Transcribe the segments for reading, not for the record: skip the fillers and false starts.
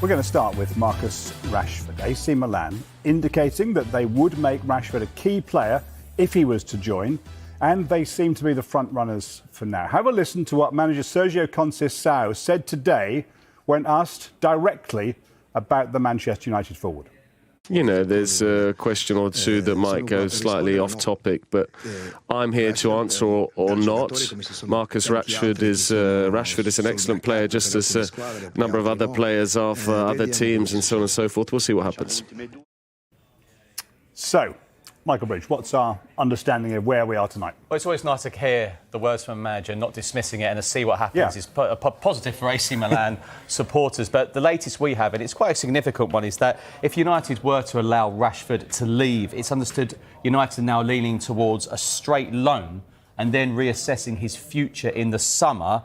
We're going to start with Marcus Rashford. AC Milan indicating that they would make Rashford a key player if he was to join, and they seem to be the front runners for now. Have a listen to what manager Sergio Conceição said today when asked directly about the Manchester United forward. You know, there's a question or two that might go slightly off topic, but I'm here to answer or not. Marcus Rashford is an excellent player, just as a number of other players are for other teams and so on and so forth. We'll see what happens. So, Michael Bridge, what's our understanding of where we are tonight? Well, it's always nice to hear the words from a manager, not dismissing it, and to see what happens is positive for AC Milan supporters. But the latest we have, and it's quite a significant one, is that if United were to allow Rashford to leave, it's understood United are now leaning towards a straight loan and then reassessing his future in the summer.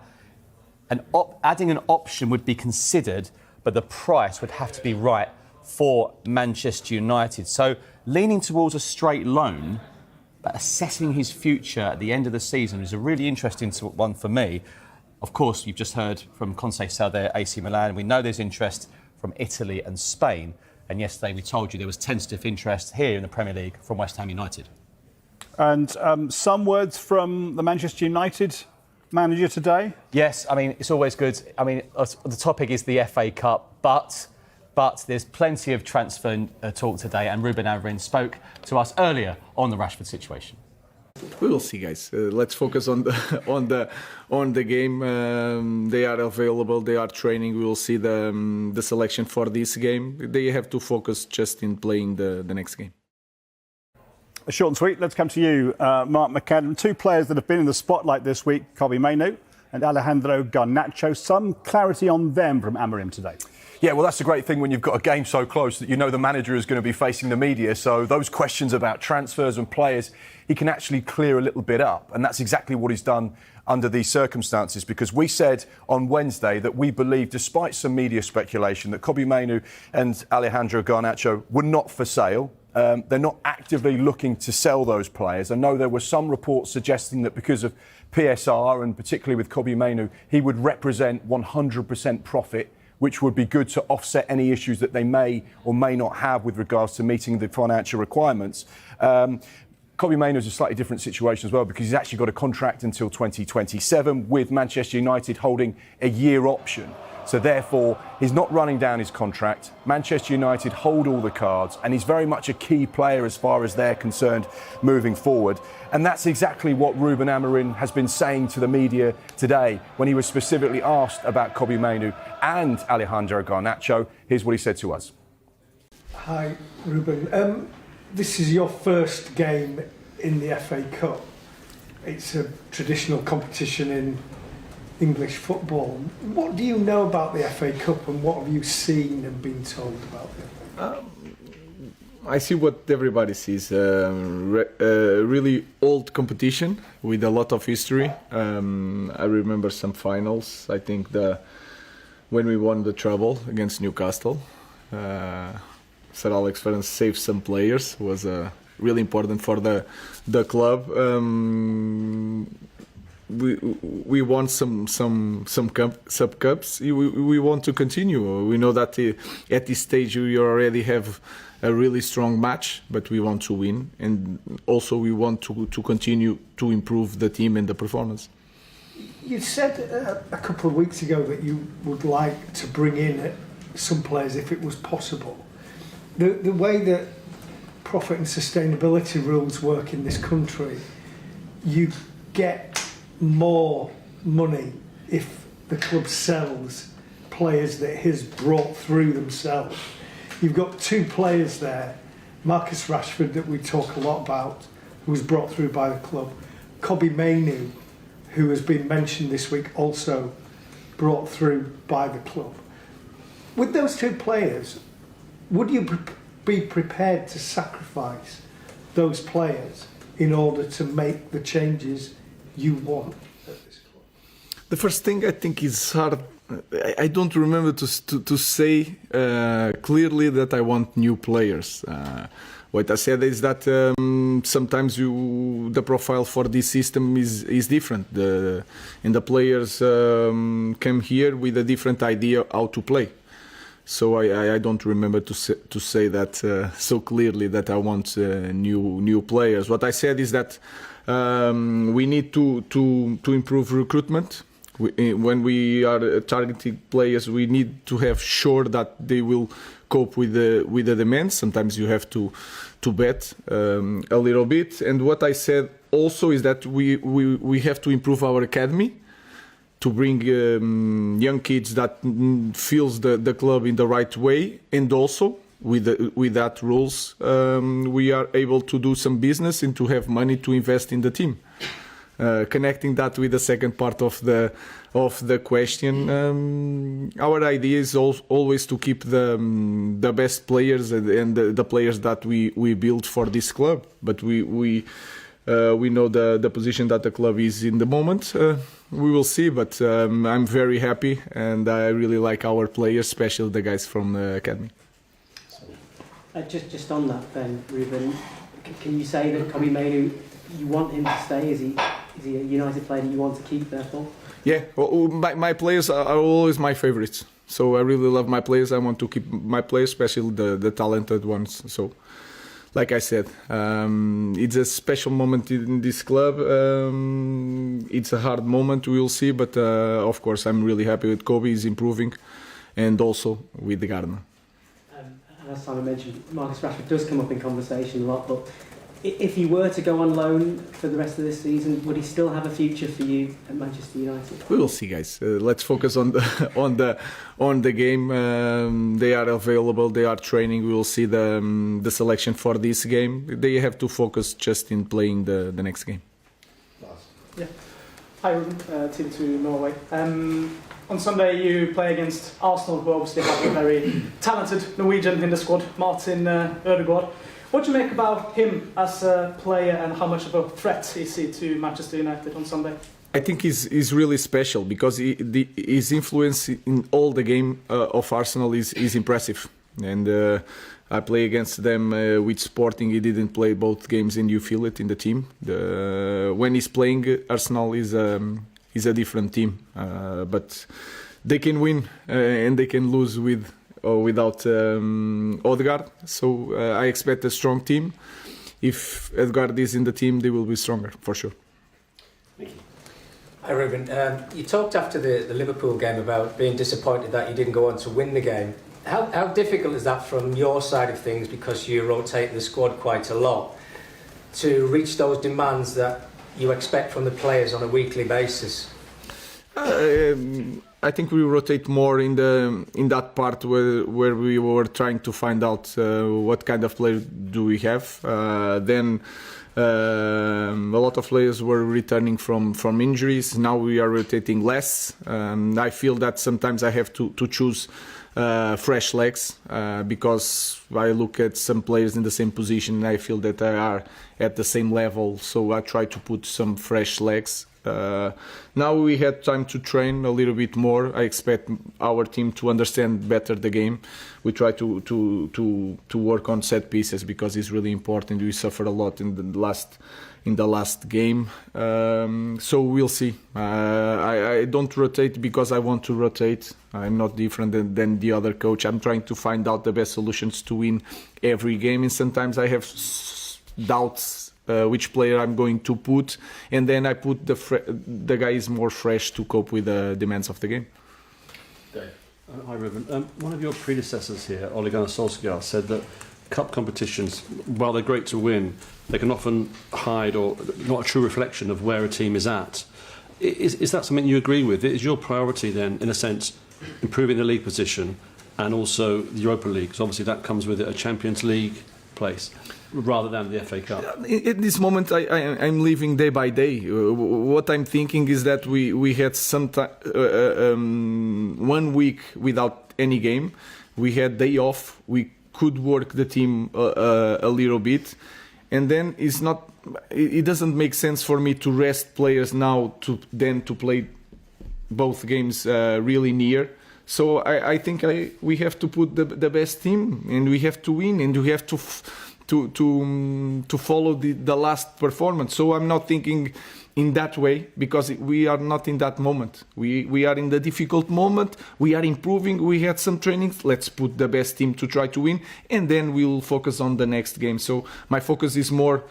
Adding an option would be considered, but the price would have to be right for Manchester United. So leaning towards a straight loan, but assessing his future at the end of the season is a really interesting one for me. Of course, you've just heard from Conceição there, AC Milan. We know there's interest from Italy and Spain. And yesterday we told you there was tentative interest here in the Premier League from West Ham United. And some words from the Manchester United manager today? Yes, I mean, it's always good. I mean, the topic is the FA Cup, but there's plenty of transfer talk today, and Ruben Amorim spoke to us earlier on the Rashford situation. We will see, guys. Let's focus on the game. They are available. They are training. We will see the selection for this game. They have to focus just in playing the next game. Short and sweet. Let's come to you, Mark McAdam. Two players that have been in the spotlight this week: Mainoo and Alejandro Garnacho. Some clarity on them from Amorim today. Yeah, well, that's a great thing when you've got a game so close that you know the manager is going to be facing the media. So those questions about transfers and players, he can actually clear a little bit up. And that's exactly what he's done under these circumstances, because we said on Wednesday that we believe, despite some media speculation, that Mainoo and Alejandro Garnacho were not for sale. They're not actively looking to sell those players. I know there were some reports suggesting that because of PSR, and particularly with Mainoo, he would represent 100% profit, which would be good to offset any issues that they may or may not have with regards to meeting the financial requirements. Mainoo is a slightly different situation as well, because he's actually got a contract until 2027 with Manchester United holding a year option. So therefore, he's not running down his contract. Manchester United hold all the cards, and he's very much a key player as far as they're concerned moving forward. And that's exactly what Ruben Amorim has been saying to the media today when he was specifically asked about Mainoo and Alejandro Garnacho. Here's what he said to us. Hi, Ruben. This is your first game in the FA Cup. It's a traditional competition in English football. What do you know about the FA Cup, and what have you seen and been told about it? I see what everybody sees. Really old competition with a lot of history. I remember some finals. I think when we won the treble against Newcastle, Sir Alex Ferguson saved some players. Was really important for the club. We won some sub cups. We want to continue. We know that at this stage we already have a really strong match, but we want to win, and also we want to continue to improve the team and the performance. You said a couple of weeks ago that you would like to bring in some players if it was possible. The way that profit and sustainability rules work in this country, you get more money if the club sells players that has brought through themselves. You've got two players there, Marcus Rashford, that we talk a lot about, who was brought through by the club, Mainoo, who has been mentioned this week, also brought through by the club. With those two players, would you be prepared to sacrifice those players in order to make the changes you want at this club? The first thing I think is hard. I don't remember to say clearly that I want new players. What I said is that sometimes the profile for this system is different. And the players come here with a different idea how to play. So I don't remember to say that so clearly that I want new players. What I said is that we need to improve recruitment. When we are targeting players, we need to have sure that they will cope with the demands. Sometimes you have to bet a little bit. And what I said also is that we have to improve our academy to bring young kids that feels the club in the right way, and also with that rules we are able to do some business and to have money to invest in the team. Connecting that with the second part of the question, our idea is always to keep the best players and the players that we build for this club. But we know the position that the club is in the moment. We will see, but I'm very happy and I really like our players, especially the guys from the academy. Just on that then, Ruben, can you say that Kobbie Mainoo, you want him to stay? Is he a United player that you want to keep, therefore? Yeah, well, my players are always my favourites. So I really love my players. I want to keep my players, especially the talented ones. So, like I said, it's a special moment in this club. It's a hard moment, we will see. But of course, I'm really happy with Kobbie. He's improving, and also with the Garner. As Simon mentioned, Marcus Rashford does come up in conversation a lot, but if he were to go on loan for the rest of this season, would he still have a future for you at Manchester United? We will see, guys. Let's focus on the game. They are available. They are training. We will see the selection for this game. They have to focus just in playing the next game. Yeah. Hi, Ruben. Team2 Norway. On Sunday you play against Arsenal, who obviously have a very talented Norwegian in the squad, Martin Ødegaard. What do you make about him as a player and how much of a threat is he to Manchester United on Sunday? I think he's really special because his influence in all the game of Arsenal is impressive. And I play against them with Sporting. He didn't play both games and you feel it in the team. When he's playing, Arsenal is a different team. But they can win and they can lose with or without Ødegaard. So I expect a strong team. If Ødegaard is in the team, they will be stronger, for sure. Thank you. Hi, Ruben. You talked after the Liverpool game about being disappointed that you didn't go on to win the game. How difficult is that from your side of things, because you rotate the squad quite a lot, to reach those demands that you expect from the players on a weekly basis? I think we rotate more in that part where we were trying to find out what kind of player do we have. Then a lot of players were returning from injuries. Now we are rotating less. I feel that sometimes I have to choose fresh legs because I look at some players in the same position and I feel that they are at the same level. So I try to put some fresh legs. Now we had time to train a little bit more. I expect our team to understand better the game. We try to work on set pieces because it's really important. We suffered a lot in the last game. So we'll see. I don't rotate because I want to rotate. I'm not different than the other coach. I'm trying to find out the best solutions to win every game, and sometimes I have doubts which player I'm going to put, and then I put the guy is more fresh to cope with the demands of the game. Dave. Hi, Ruben. One of your predecessors here, Ole Gunnar Solskjaer, said that cup competitions, while they're great to win, they can often hide or not a true reflection of where a team is at. Is that something you agree with? Is your priority then, in a sense, improving the league position and also the Europa League? Because obviously that comes with it, a Champions League place, rather than the FA Cup? At this moment, I'm living day by day. What I'm thinking is that we had some 1 week without any game. We had day off. We could work the team a little bit, and then it doesn't make sense for me to rest players now to play both games really near. So I think we have to put the best team, and we have to win, and we have to follow the last performance. So I'm not thinking in that way, because we are not in that moment. We are in the difficult moment. We are improving. We had some trainings. Let's put the best team to try to win, and then we will focus on the next game. So my focus is more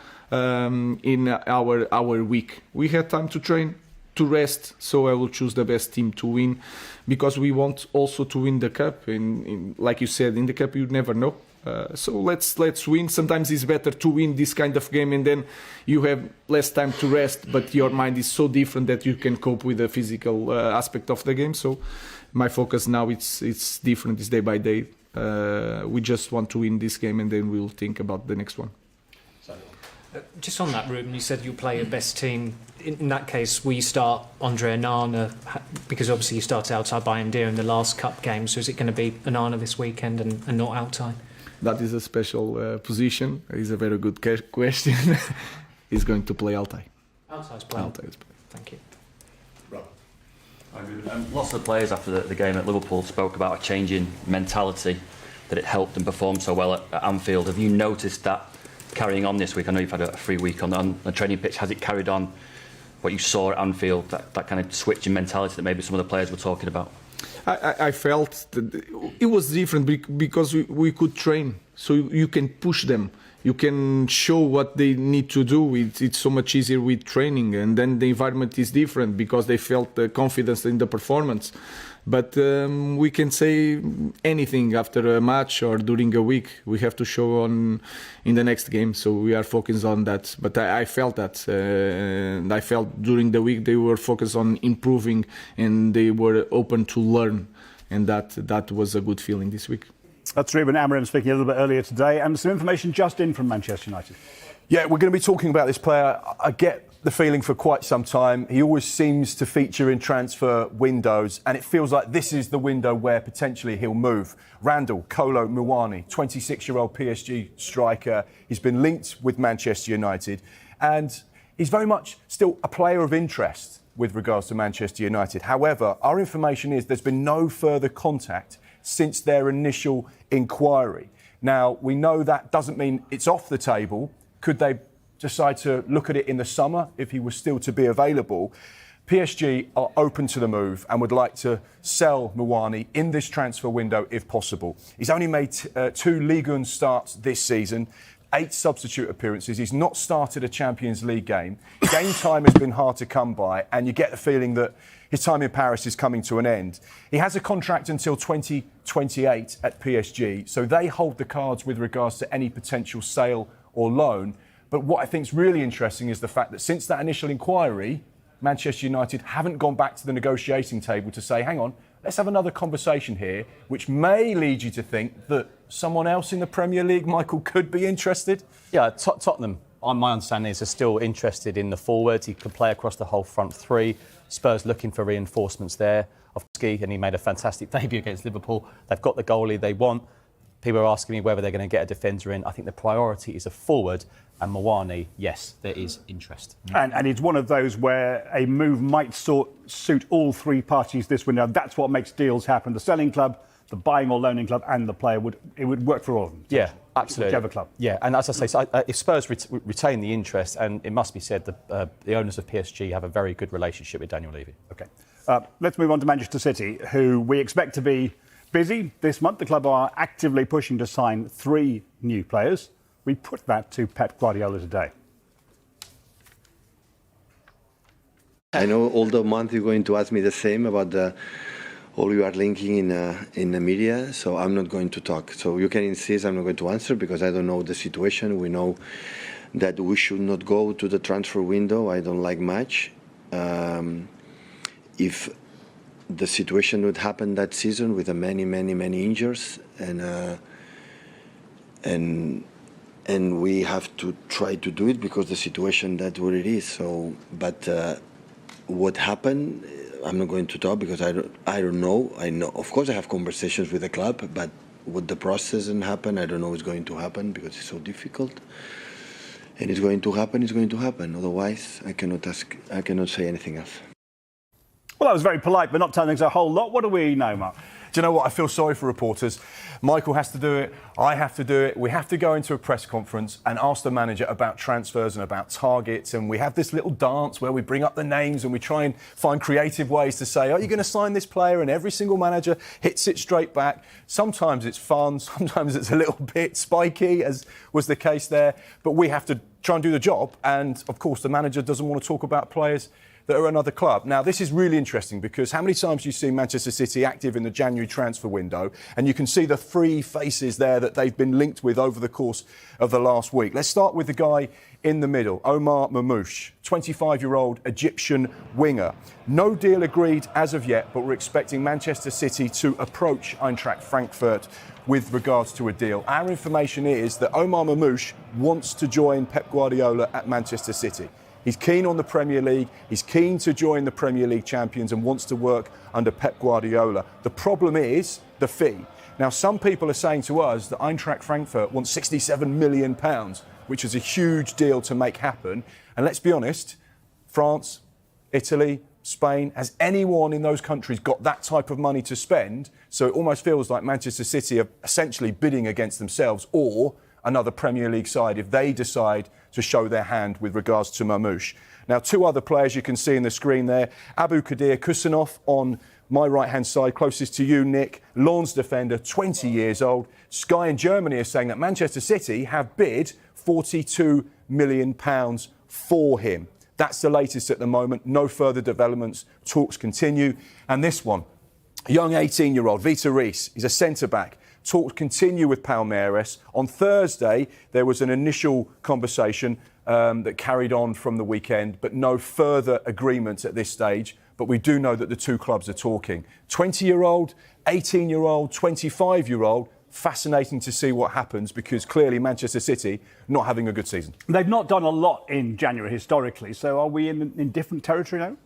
in our week. We had time to train, to rest, so I will choose the best team to win, because we want also to win the cup. Like you said, in the cup you never know. So let's win. Sometimes it's better to win this kind of game, and then you have less time to rest, but your mind is so different that you can cope with the physical aspect of the game. So my focus now it's different. It's day by day. We just want to win this game, and then we'll think about the next one. Just on that, Ruben, you said you'll play your best team. In that case, will you start Andre Onana? Because obviously you started Altay Bayindir in the last cup game, so is it going to be Onana this weekend and not Altay? That is a special position. It's a very good question. He's going to play Altay. Altay's playing. Thank you. Lots of the players after the game at Liverpool spoke about a change in mentality, that it helped them perform so well at Anfield. Have you noticed that carrying on this week? I know you've had a free week on the training pitch. Has it carried on what you saw at Anfield, that kind of switch in mentality that maybe some of the players were talking about? I felt that it was different because we could train, so you can push them. You can show what they need to do. It's so much easier with training, and then the environment is different because they felt the confidence in the performance. But we can say anything after a match or during a week. We have to show in the next game, so we are focused on that. But I felt that. I felt during the week they were focused on improving, and they were open to learn, and that was a good feeling this week. That's Ruben Amorim speaking a little bit earlier today, and some information just in from Manchester United. Yeah, we're going to be talking about this player. I get the feeling for quite some time. He always seems to feature in transfer windows, and it feels like this is the window where potentially he'll move. Randall Kolo Muani, 26-year-old PSG striker. He's been linked with Manchester United, and he's very much still a player of interest with regards to Manchester United. However, our information is there's been no further contact since their initial inquiry. Now, we know that doesn't mean it's off the table. Could they decide to look at it in the summer if he was still to be available? PSG are open to the move and would like to sell Muani in this transfer window if possible. He's only made 2 Ligue 1 starts this season, 8 substitute appearances. He's not started a Champions League game. Game time has been hard to come by, and you get the feeling that his time in Paris is coming to an end. He has a contract until 2028 at PSG, so they hold the cards with regards to any potential sale or loan. But what I think is really interesting is the fact that since that initial inquiry, Manchester United haven't gone back to the negotiating table to say, hang on, let's have another conversation here, which may lead you to think that someone else in the Premier League, Michael, could be interested. Yeah, Tottenham, my understanding is, are still interested in the forward. He could play across the whole front three. Spurs looking for reinforcements there of Ski, and he made a fantastic debut against Liverpool. They've got the goalie they want. People are asking me whether they're going to get a defender in. I think the priority is a forward, and Muani, yes, there is interest. And it's one of those where a move might suit all 3 parties this window. That's what makes deals happen. The selling club, the buying or loaning club, and the player would work for all of them. Yeah, absolutely. Whichever club. Yeah, and as I say, if Spurs retain the interest, and it must be said that the owners of PSG have a very good relationship with Daniel Levy. OK. Let's move on to Manchester City, who we expect to be busy this month. The club are actively pushing to sign 3 new players. We put that to Pep Guardiola today. I know all the month you're going to ask me the same about all you are linking in the media, so I'm not going to talk. So you can insist, I'm not going to answer because I don't know the situation. We know that we should not go to the transfer window. I don't like much. If the situation would happen that season with many injuries, and we have to try to do it because the situation that's what it is. So, but what happened, I'm not going to talk because I don't know. I know, of course, I have conversations with the club, but what the process and happen, I don't know what's going to happen because it's so difficult. And it's going to happen. It's going to happen. Otherwise, I cannot say anything else. Well, that was very polite, but not telling us a whole lot. What do we know, Mark? Do you know what? I feel sorry for reporters. Michael has to do it. I have to do it. We have to go into a press conference and ask the manager about transfers and about targets. And we have this little dance where we bring up the names and we try and find creative ways to say, are you going to sign this player? And every single manager hits it straight back. Sometimes it's fun. Sometimes it's a little bit spiky, as was the case there. But we have to try and do the job. And, of course, the manager doesn't want to talk about players that are another club. Now, this is really interesting because how many times do you see Manchester City active in the January transfer window, and you can see the three faces there that they've been linked with over the course of the last week. Let's start with the guy in the middle, Omar Mamouche, 25-year-old Egyptian winger. No deal agreed as of yet, but we're expecting Manchester City to approach Eintracht Frankfurt with regards to a deal. Our information is that Omar Mamouche wants to join Pep Guardiola at Manchester City. He's keen on the Premier League, he's keen to join the Premier League champions and wants to work under Pep Guardiola. The problem is the fee. Now, some people are saying to us that Eintracht Frankfurt wants £67 million, which is a huge deal to make happen. And let's be honest, France, Italy, Spain, has anyone in those countries got that type of money to spend? So it almost feels like Manchester City are essentially bidding against themselves or another Premier League side if they decide to show their hand with regards to Mamouche. Now, two other players you can see in the screen there. Abu Kadir Kusanov on my right-hand side, closest to you, Nick. Lens defender, 20 years old. Sky in Germany is saying that Manchester City have bid £42 million for him. That's the latest at the moment. No further developments. Talks continue. And this one, young 18-year-old, Vita Reese. He's a centre-back. Talks continue with Palmeiras. On Thursday, there was an initial conversation that carried on from the weekend, but no further agreements at this stage. But we do know that the two clubs are talking. 20-year-old, 18-year-old, 25-year-old. Fascinating to see what happens because clearly Manchester City not having a good season. They've not done a lot in January historically, so are we in different territory now?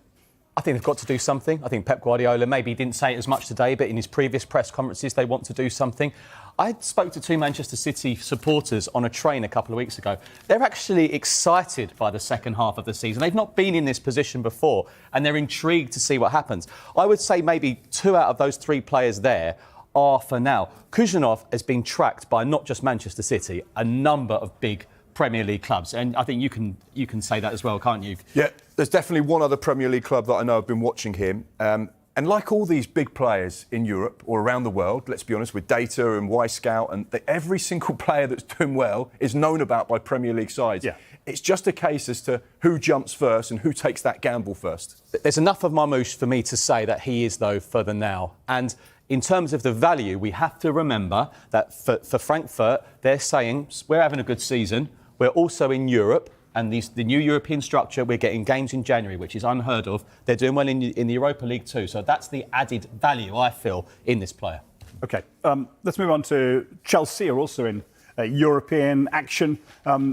I think they've got to do something. I think Pep Guardiola maybe didn't say it as much today, but in his previous press conferences, they want to do something. I spoke to two Manchester City supporters on a train a couple of weeks ago. They're actually excited by the second half of the season. They've not been in this position before, and they're intrigued to see what happens. I would say maybe two out of those three players there are for now. Kusanov has been tracked by not just Manchester City, a number of big Premier League clubs, and I think you can say that as well, can't you? Yeah, there's definitely one other Premier League club that I know have been watching him. And like all these big players in Europe or around the world, let's be honest, with data and Y-Scout, and every single player that's doing well is known about by Premier League sides. Yeah. It's just a case as to who jumps first and who takes that gamble first. There's enough of Mamouche for me to say that he is, though, for the now. And in terms of the value, we have to remember that for Frankfurt, they're saying we're having a good season. We're also in Europe, and the new European structure, we're getting games in January, which is unheard of. They're doing well in the Europa League too. So that's the added value, I feel, in this player. OK, let's move on to Chelsea, are also in European action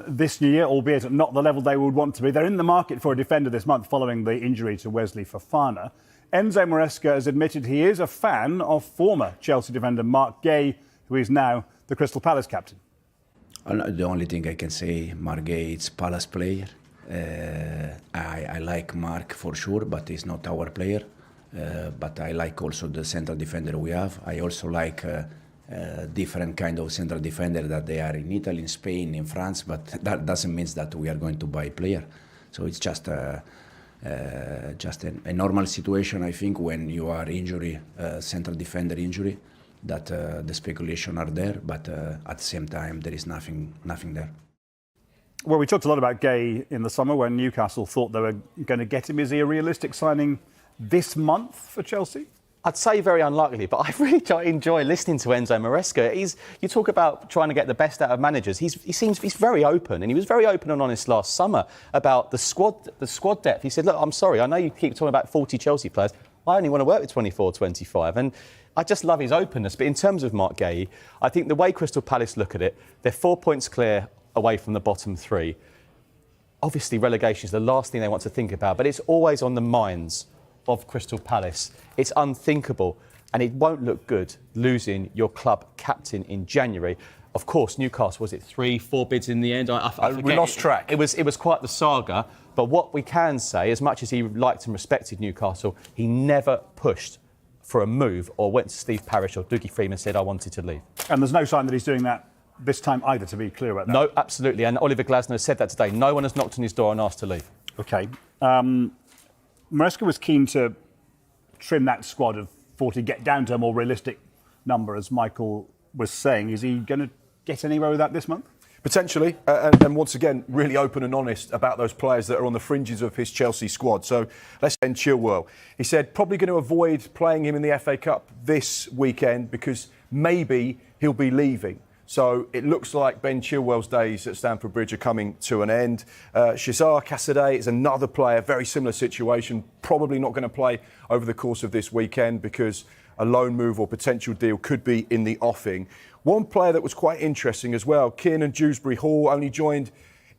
this year, albeit not the level they would want to be. They're in the market for a defender this month following the injury to Wesley Fofana. Enzo Maresca has admitted he is a fan of former Chelsea defender Mark Gay, who is now the Crystal Palace captain. The only thing I can say, Mark Gay is Palace player. I like Mark for sure, but he's not our player. But I like also the central defender we have. I also like different kind of central defender that they are in Italy, in Spain, in France. But that doesn't mean that we are going to buy player. So it's just a normal situation, I think, when you are injury, central defender injury. That the speculation are there, but at the same time there is nothing there. Well, we talked a lot about Gay in the summer when Newcastle thought they were going to get him. Is he a realistic signing this month for Chelsea? I'd say very unlikely, but I really enjoy listening to Enzo Maresca. You talk about trying to get the best out of managers. He's very open, and he was very open and honest last summer about the squad depth. He said, look, I'm sorry, I know you keep talking about 40 Chelsea players. I only want to work with 24, 25. And I just love his openness. But in terms of Mark Gay, I think the way Crystal Palace look at it, they're 4 points clear away from the bottom three. Obviously, relegation is the last thing they want to think about, but it's always on the minds of Crystal Palace. It's unthinkable, and it won't look good losing your club captain in January. Of course, Newcastle, was it 3-4 bids in the end? I forget. We lost track. It was quite the saga. But what we can say, as much as he liked and respected Newcastle, he never pushed for a move or went to Steve Parish or Dougie Freeman and said, I wanted to leave. And there's no sign that he's doing that this time either, to be clear about that. No, absolutely. And Oliver Glasner has said that today. No one has knocked on his door and asked to leave. OK. Maresca was keen to trim that squad of 40, get down to a more realistic number, as Michael was saying. Is he going to get anywhere with that this month? Potentially, and once again, really open and honest about those players that are on the fringes of his Chelsea squad. So let's end Chilwell. He said probably going to avoid playing him in the FA Cup this weekend because maybe he'll be leaving. So it looks like Ben Chilwell's days at Stamford Bridge are coming to an end. Cesar Casadei is another player, very similar situation, probably not going to play over the course of this weekend because a loan move or potential deal could be in the offing. One player that was quite interesting as well, Kiernan Dewsbury-Hall, only joined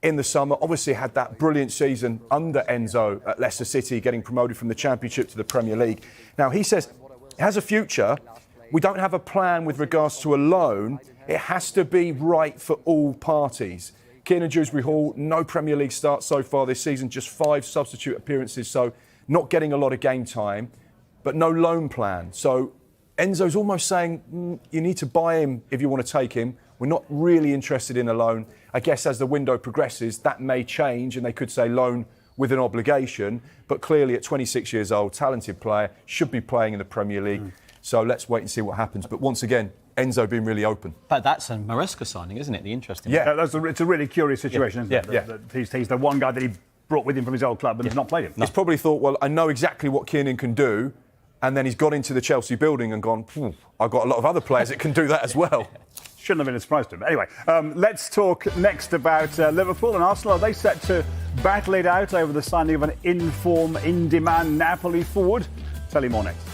in the summer, obviously had that brilliant season under Enzo at Leicester City, getting promoted from the Championship to the Premier League. Now, he says it has a future. We don't have a plan with regards to a loan. It has to be right for all parties. Kiernan Dewsbury-Hall, no Premier League starts so far this season, just 5 substitute appearances, so not getting a lot of game time, but no loan plan. So Enzo's almost saying, you need to buy him if you want to take him. We're not really interested in a loan. I guess as the window progresses, that may change and they could say loan with an obligation. But clearly at 26 years old, talented player, should be playing in the Premier League. So let's wait and see what happens. But once again, Enzo being really open. But that's a Maresca signing, isn't it? The interesting one. It's a really curious situation, isn't it? That he's the one guy that he brought with him from his old club and has not played him. He's probably thought, well, I know exactly what Kiernan can do. And then he's got into the Chelsea building and gone, I've got a lot of other players that can do that as well. Shouldn't have been a surprise to him. Anyway, let's talk next about Liverpool and Arsenal. Are they set to battle it out over the signing of an in-form, in-demand Napoli forward? Tell you more next.